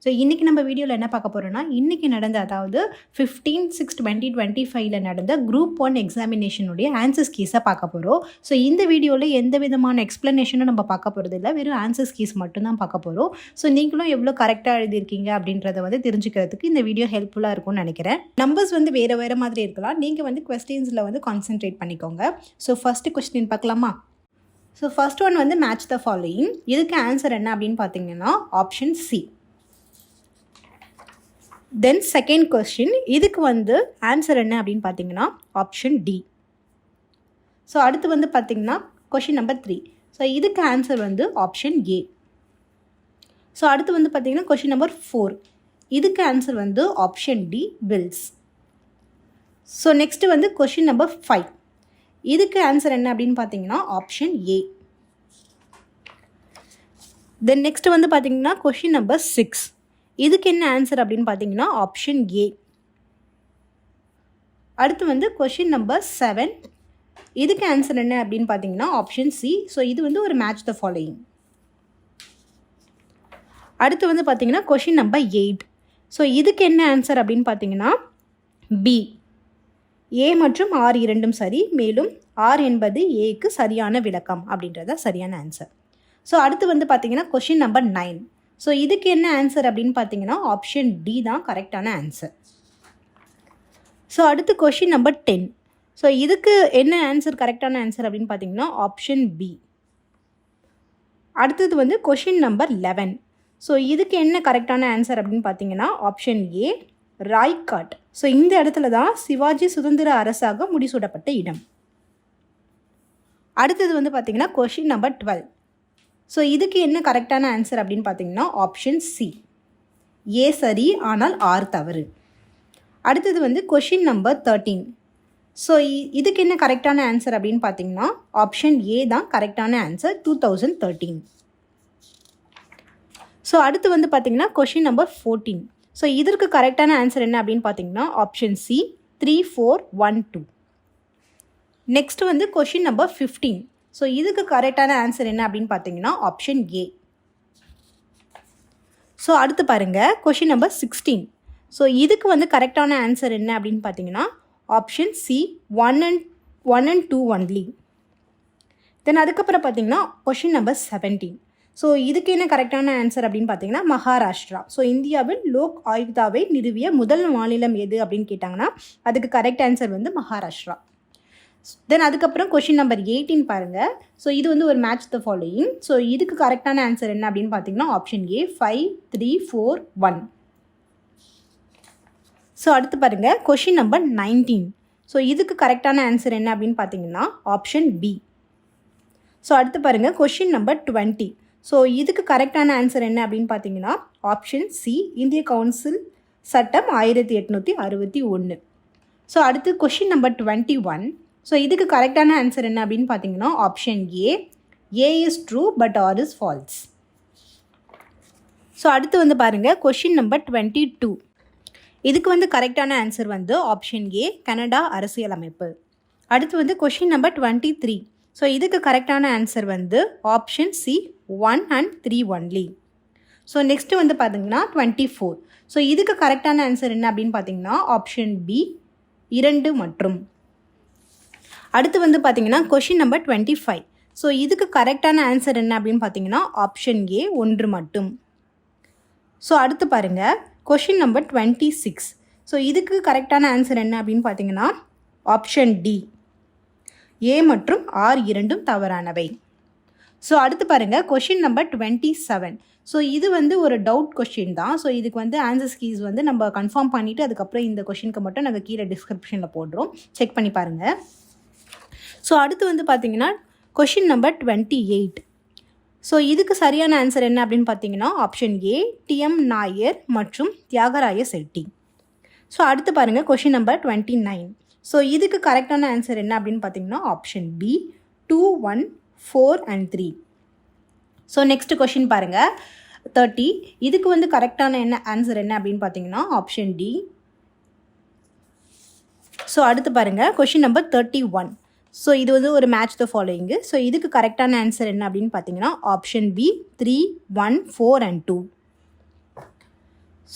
So இன்றைக்கி நம்ம வீடியோவில் என்ன பார்க்க போகிறோன்னா, இன்றைக்கி நடந்த அதாவது 15/6/2025 நடந்த குரூப் 1 எக்ஸாமினேஷனுடைய ஆன்சர்ஸ் கீஸை பார்க்க போகிறோம். ஸோ இந்த வீடியோவில் எந்த விதமான எக்ஸ்ப்ளனேஷனும் நம்ம பார்க்க போகிறது இல்லை, வெறும் ஆன்சர்ஸ் கீஸ் மட்டும்தான் பார்க்க போகிறோம். ஸோ நீங்களும் எவ்வளோ கரெக்டாக எழுதியிருக்கீங்க அப்படின்றத வந்து தெரிஞ்சுக்கிறதுக்கு இந்த வீடியோ ஹெல்ப்ஃபுல்லாக இருக்கும்னு நினைக்கிறேன். நம்பர்ஸ் வந்து வேறு மாதிரி இருக்கலாம், நீங்கள் வந்து கொஸ்டின்ஸில் வந்து கான்சென்ட்ரேட் பண்ணிக்கோங்க. ஸோ ஃபஸ்ட்டு கொஸ்டின் பார்க்கலாமா? ஸோ ஃபர்ஸ்ட் ஒன் வந்து மேட்ச் த ஃபாலோயிங். இதுக்கு ஆன்சர் என்ன அப்படின்னு பார்த்தீங்கன்னா option C. Then second question, இதுக்கு வந்து ஆன்சர் என்ன அப்படின்னு பார்த்தீங்கன்னா ஆப்ஷன் டி. ஸோ அடுத்து வந்து பார்த்தீங்கன்னா கொஷின் நம்பர் 3. ஸோ இதுக்கு ஆன்சர் வந்து ஆப்ஷன் ஏ. ஸோ அடுத்து வந்து பார்த்தீங்கன்னா கொஷின் நம்பர் 4. இதுக்கு ஆன்சர் வந்து option D, pills. So next வந்து கொஷின் நம்பர் 5. இதுக்கு ஆன்சர் என்ன அப்படின்னு பார்த்தீங்கன்னா ஆப்ஷன் ஏ. தென் நெக்ஸ்ட் வந்து பார்த்தீங்கன்னா கொஷின் நம்பர் 6. இதுக்கு என்ன ஆன்சர் அப்படின்னு பார்த்தீங்கன்னா ஆப்ஷன் ஏ. அடுத்து வந்து கொஷின் நம்பர் 7. இதுக்கு ஆன்சர் என்ன அப்படின்னு பார்த்தீங்கன்னா ஆப்ஷன் சி. ஸோ இது வந்து ஒரு மேட்ச் த ஃபாலோயிங். அடுத்து வந்து பார்த்தீங்கன்னா கொஷின் நம்பர் 8. ஸோ இதுக்கு என்ன ஆன்சர் அப்படின்னு பார்த்தீங்கன்னா பி. ஏ மற்றும் ஆர் இரண்டும் சரி, மேலும் ஆர் என்பது ஏக்கு சரியான விளக்கம் அப்படின்றத சரியான ஆன்சர். ஸோ அடுத்து வந்து பார்த்தீங்கன்னா கொஷின் நம்பர் 9. ஸோ இதுக்கு என்ன ஆன்சர் அப்படின்னு பார்த்தீங்கன்னா ஆப்ஷன் டி தான் கரெக்டான ஆன்சர். ஸோ அடுத்து கொஷின் நம்பர் 10. ஸோ இதுக்கு என்ன ஆன்சர் கரெக்டான ஆன்சர் அப்படின்னு பார்த்தீங்கன்னா ஆப்ஷன் பி. அடுத்தது வந்து கொஷின் நம்பர் 11. ஸோ இதுக்கு என்ன கரெக்டான ஆன்சர் அப்படின்னு பார்த்தீங்கன்னா ஆப்ஷன் ஏ, ராய்காட். ஸோ இந்த இடத்துல தான் சிவாஜி சுதந்திர அரசாக முடிசூடப்பட்ட இடம். அடுத்தது வந்து பார்த்தீங்கன்னா கொஷின் நம்பர் 12. ஸோ இதுக்கு என்ன கரெக்டான ஆன்சர் அப்படின்னு பார்த்தீங்கன்னா ஆப்ஷன் சி, ஏ சரி ஆனால் ஆர் தவறு. அடுத்தது வந்து கொஷின் நம்பர் 13. ஸோ இதுக்கு என்ன கரெக்டான ஆன்சர் அப்படின்னு பார்த்தீங்கன்னா ஆப்ஷன் ஏ தான் கரெக்டான ஆன்சர், 2013. ஸோ அடுத்து வந்து பார்த்தீங்கன்னா கொஷின் நம்பர் 14. ஸோ இதற்கு கரெக்டான ஆன்சர் என்ன அப்படின்னு பார்த்தீங்கன்னா ஆப்ஷன் சி, 3412. நெக்ஸ்ட் வந்து கொஷின் நம்பர் 15. ஸோ இதுக்கு கரெக்டான ஆன்சர் என்ன அப்படின்னு பார்த்தீங்கன்னா ஆப்ஷன் ஏ. ஸோ அடுத்து பாருங்கள் கொஷின் நம்பர் 16. ஸோ இதுக்கு வந்து கரெக்டான ஆன்சர் என்ன அப்படின்னு பார்த்தீங்கன்னா ஆப்ஷன் சி, 1 and 2 ஒன்லி. தென் அதுக்கப்புறம் பார்த்தீங்கன்னா கொஷின் நம்பர் 17. ஸோ இதுக்கு என்ன கரெக்டான ஆன்சர் அப்படின்னு பார்த்தீங்கன்னா மகாராஷ்டிரா. ஸோ இந்தியாவில் லோக் ஆயுக்தாவை நிறுவிய முதல் மாநிலம் எது அப்படின்னு கேட்டாங்கன்னா அதுக்கு கரெக்ட் ஆன்சர் வந்து மகாராஷ்டிரா. தென் அதுக்கப்புறம் கொஷின் நம்பர் 18 பாருங்கள். ஸோ இது வந்து ஒரு மேட்ச் த ஃபாலோயிங். ஸோ இதுக்கு கரெக்டான ஆன்சர் என்ன அப்படின்னு பார்த்தீங்கன்னா ஆப்ஷன் ஏ, 5, 3, 4, 1. ஸோ அடுத்து பாருங்கள் கொஷின் நம்பர் 19. ஸோ இதுக்கு கரெக்டான ஆன்சர் என்ன அப்படின்னு பார்த்தீங்கன்னா ஆப்ஷன் பி. ஸோ அடுத்து பாருங்கள் கொஷின் நம்பர் 20. ஸோ இதுக்கு கரெக்டான ஆன்சர் என்ன அப்படின்னு பார்த்தீங்கன்னா ஆப்ஷன் சி, இந்திய கவுன்சில் சட்டம் 1861. ஸோ அடுத்து கொஷின் நம்பர் 21. ஸோ இதுக்கு கரெக்டான ஆன்சர் என்ன அப்படின்னு பார்த்தீங்கன்னா option A, A is true but R is false. So அடுத்து வந்து பாருங்கள் கொஷின் நம்பர் 22. இதுக்கு வந்து கரெக்டான ஆன்சர் வந்து ஆப்ஷன் ஏ, கனடா அரசியலமைப்பு. அடுத்து வந்து கொஷின் நம்பர் 23. ஸோ இதுக்கு கரெக்டான ஆன்சர் வந்து option C, 1 and 3 only. So next வந்து பார்த்தீங்கன்னா 24. ஸோ இதுக்கு கரெக்டான ஆன்சர் என்ன அப்படின்னு பார்த்தீங்கன்னா ஆப்ஷன் பி, 2 மற்றும். அடுத்து வந்து பார்த்தீங்கன்னா கொஷின் நம்பர் 25. ஸோ இதுக்கு கரெக்டான ஆன்சர் என்ன அப்படின்னு பார்த்தீங்கன்னா ஆப்ஷன் ஏ, 1 மட்டும். ஸோ அடுத்து பாருங்கள் கொஷின் நம்பர் 26. ஸோ இதுக்கு கரெக்டான ஆன்சர் என்ன அப்படின்னு பார்த்தீங்கன்னா ஆப்ஷன் டி, ஏ மற்றும் ஆர் இரண்டும் தவறானவை. ஸோ அடுத்து பாருங்கள் கொஷின் நம்பர் 27. ஸோ இது வந்து ஒரு டவுட் கொஷின் தான். ஸோ இதுக்கு வந்து ஆன்சர்ஸ் கீஸ் வந்து நம்ம கன்ஃபார்ம் பண்ணிவிட்டு அதுக்கப்புறம் இந்த கொஷினுக்கு மட்டும் நாங்கள் கீழே டிஸ்கிரிப்ஷனில் போடுறோம், செக் பண்ணி பாருங்கள். ஸோ அடுத்து வந்து பார்த்தீங்கன்னா கொஷின் நம்பர் 28. ஸோ இதுக்கு சரியான ஆன்சர் என்ன அப்படின்னு பார்த்தீங்கன்னா ஆப்ஷன் ஏ, TM நாயர் மற்றும் தியாகராய செட்டி. ஸோ அடுத்து பாருங்கள் கொஷின் நம்பர் 29. ஸோ இதுக்கு கரெக்டான ஆன்சர் என்ன அப்படின்னு பார்த்தீங்கன்னா option B, 2, 1, 4 and 3. So next question பாருங்கள் 30. இதுக்கு வந்து கரெக்டான ஆன்சர் என்ன அப்படின்னு பார்த்தீங்கன்னா ஆப்ஷன் டி. ஸோ அடுத்து பாருங்கள் கொஷின் நம்பர் 31. ஸோ இது வந்து ஒரு மேட்ச் த ஃபாலோயிங்கு. ஸோ இதுக்கு கரெக்டான ஆன்சர் என்ன அப்படின்னு பார்த்தீங்கன்னா option B, 3, 1, 4 and 2.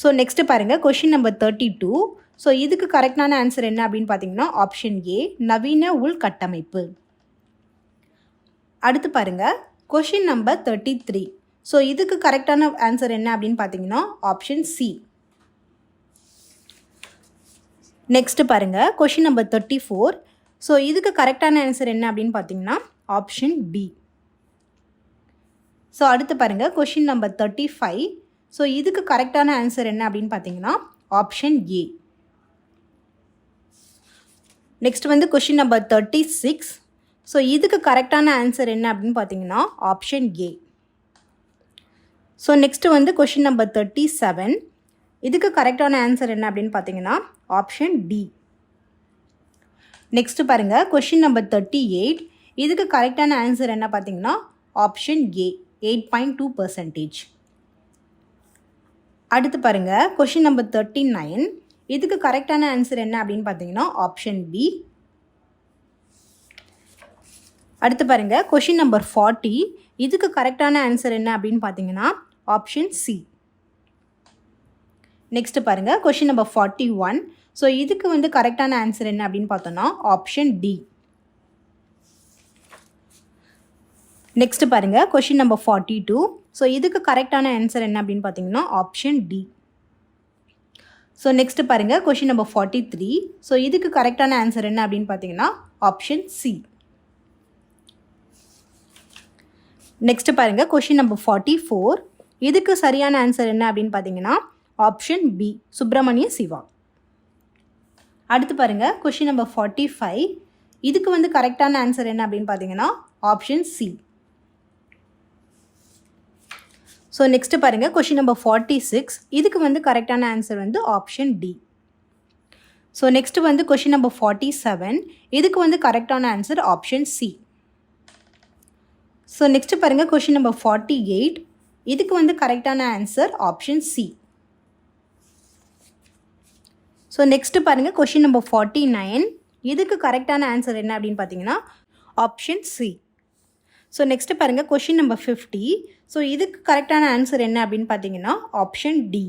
So next பாருங்கள் கொஷின் நம்பர் 32. ஸோ இதுக்கு கரெக்டான ஆன்சர் என்ன அப்படின்னு பார்த்தீங்கன்னா ஆப்ஷன் ஏ நவீன உள்கட்டமைப்பு. அடுத்து பாருங்கள் கொஷின் நம்பர் 33. ஸோ இதுக்கு கரெக்டான ஆன்சர் என்ன அப்படின்னு பார்த்தீங்கன்னா ஆப்ஷன் சி. நெக்ஸ்ட்டு பாருங்கள் கொஷின் நம்பர் 34. ஸோ இதுக்கு கரெக்டான ஆன்சர் என்ன அப்படின்னு பார்த்தீங்கன்னா ஆப்ஷன் பி. ஸோ அடுத்து பாருங்கள் கொஷின் நம்பர் 35. ஸோ இதுக்கு கரெக்டான ஆன்சர் என்ன அப்படின்னு பார்த்தீங்கன்னா ஆப்ஷன் ஏ. நெக்ஸ்ட் வந்து கொஷின் நம்பர் 36. ஸோ இதுக்கு கரெக்டான ஆன்சர் என்ன அப்படின்னு பார்த்தீங்கன்னா ஆப்ஷன் ஏ. ஸோ நெக்ஸ்ட் வந்து கொஷின் நம்பர் 37. இதுக்கு கரெக்டான ஆன்சர் என்ன அப்படின்னு பார்த்தீங்கன்னா ஆப்ஷன் டி. நெக்ஸ்ட் பாருங்கள் கொஷின் நம்பர் 38. இதுக்கு கரெக்டான ஆன்சர் என்ன பார்த்தீங்கன்னா ஆப்ஷன் ஏ 8.2%. அடுத்து பாருங்கள் கொஷின் நம்பர் 39. இதுக்கு கரெக்டான ஆன்சர் என்ன அப்படின்னு பார்த்தீங்கன்னா ஆப்ஷன் பி. அடுத்து பாருங்கள் கொஷின் நம்பர் 40. இதுக்கு கரெக்டான ஆன்சர் என்ன அப்படின்னு பார்த்தீங்கன்னா ஆப்ஷன் சி. நெக்ஸ்ட் பாருங்கள் கொஷின் நம்பர் 41. ஸோ இதுக்கு வந்து கரெக்டான ஆன்சர் என்ன அப்படின்னு பார்த்தோன்னா ஆப்ஷன் டி. நெக்ஸ்ட் பாருங்கள் கொஷின் நம்பர் 42. ஸோ இதுக்கு கரெக்டான ஆன்சர் என்ன அப்படின்னு பார்த்தீங்கன்னா ஆப்ஷன் டி. ஸோ நெக்ஸ்ட் பாருங்கள் கொஷின் நம்பர் 43. ஸோ இதுக்கு கரெக்டான ஆன்சர் என்ன அப்படின்னு பார்த்தீங்கன்னா ஆப்ஷன் சி. நெக்ஸ்ட் பாருங்கள் கொஷின் நம்பர் 44. இதுக்கு சரியான ஆன்சர் என்ன அப்படின்னு பார்த்தீங்கன்னா ஆப்ஷன் பி சுப்பிரமணிய சிவா. அடுத்து பாருங்கள் கொஷின் நம்பர் 45. இதுக்கு வந்து கரெக்டான ஆன்சர் என்ன அப்படின்னு பார்த்தீங்கன்னா ஆப்ஷன் சி. ஸோ நெக்ஸ்ட்டு பாருங்கள் கொஷின் நம்பர் 46. இதுக்கு வந்து கரெக்டான ஆன்சர் வந்து ஆப்ஷன் டி. ஸோ நெக்ஸ்ட்டு வந்து கொஷின் நம்பர் 47. இதுக்கு வந்து கரெக்டான answer option C. So next பாருங்கள் கொஷின் நம்பர் 48. இதுக்கு வந்து கரெக்டான answer option C. So next பாருங்கள் கொஷின் நம்பர் 49. இதுக்கு கரெக்டான ஆன்சர் என்ன அப்படின்னு பார்த்தீங்கன்னா ஆப்ஷன் சி. ஸோ நெக்ஸ்ட்டு பாருங்கள் கொஷின் நம்பர் 50. ஸோ இதுக்கு கரெக்டான ஆன்சர் என்ன அப்படின்னு பார்த்தீங்கன்னா ஆப்ஷன் டி.